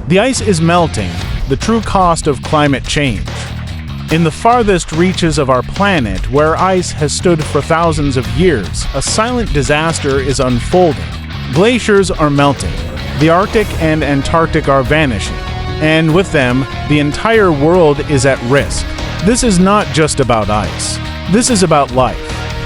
The ice is melting, the true cost of climate change. In the farthest reaches of our planet, where ice has stood for thousands of years, a silent disaster is unfolding. Glaciers are melting. The Arctic and Antarctic are vanishing. And with them, the entire world is at risk. This is not just about ice. This is about life.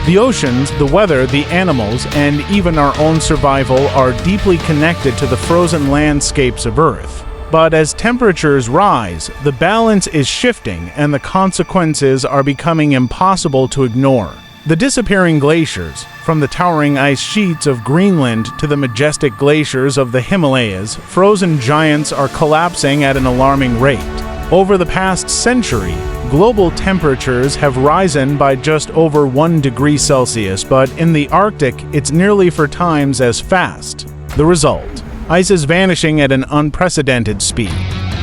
The oceans, the weather, the animals, and even our own survival are deeply connected to the frozen landscapes of Earth. But as temperatures rise, the balance is shifting and the consequences are becoming impossible to ignore. The disappearing glaciers, from the towering ice sheets of Greenland to the majestic glaciers of the Himalayas, frozen giants are collapsing at an alarming rate. Over the past century, global temperatures have risen by just over 1 degree Celsius, but in the Arctic, it's nearly 4 times as fast. The result: ice is vanishing at an unprecedented speed.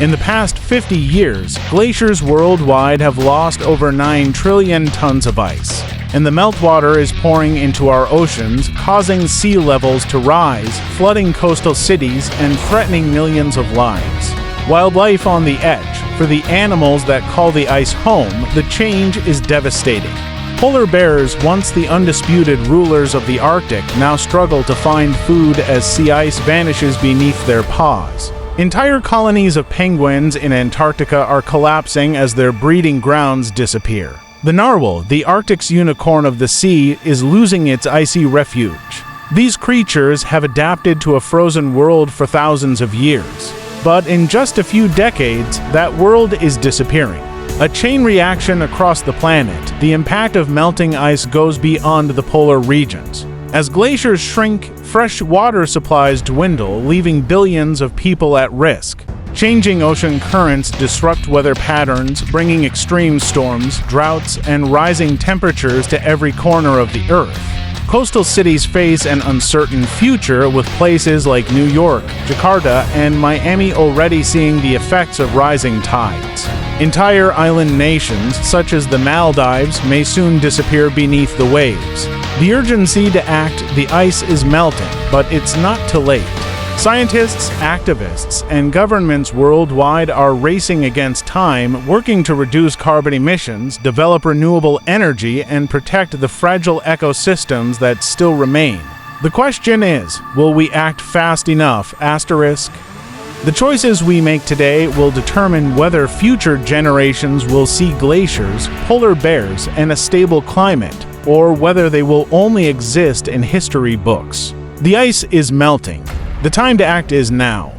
In the past 50 years, glaciers worldwide have lost over 9 trillion tons of ice, and the meltwater is pouring into our oceans, causing sea levels to rise, flooding coastal cities, and threatening millions of lives. Wildlife on the edge. For the animals that call the ice home, the change is devastating. Polar bears, once the undisputed rulers of the Arctic, now struggle to find food as sea ice vanishes beneath their paws. Entire colonies of penguins in Antarctica are collapsing as their breeding grounds disappear. The narwhal, the Arctic's unicorn of the sea, is losing its icy refuge. These creatures have adapted to a frozen world for thousands of years. But in just a few decades, that world is disappearing. A chain reaction across the planet, the impact of melting ice goes beyond the polar regions. As glaciers shrink, fresh water supplies dwindle, leaving billions of people at risk. Changing ocean currents disrupt weather patterns, bringing extreme storms, droughts, and rising temperatures to every corner of the Earth. Coastal cities face an uncertain future, with places like New York, Jakarta, and Miami already seeing the effects of rising tides. Entire island nations, such as the Maldives, may soon disappear beneath the waves. The urgency to act: the ice is melting, but it's not too late. Scientists, activists, and governments worldwide are racing against time, working to reduce carbon emissions, develop renewable energy, and protect the fragile ecosystems that still remain. The question is, will we act fast enough? The choices we make today will determine whether future generations will see glaciers, polar bears, and a stable climate, or whether they will only exist in history books. The ice is melting. The time to act is now.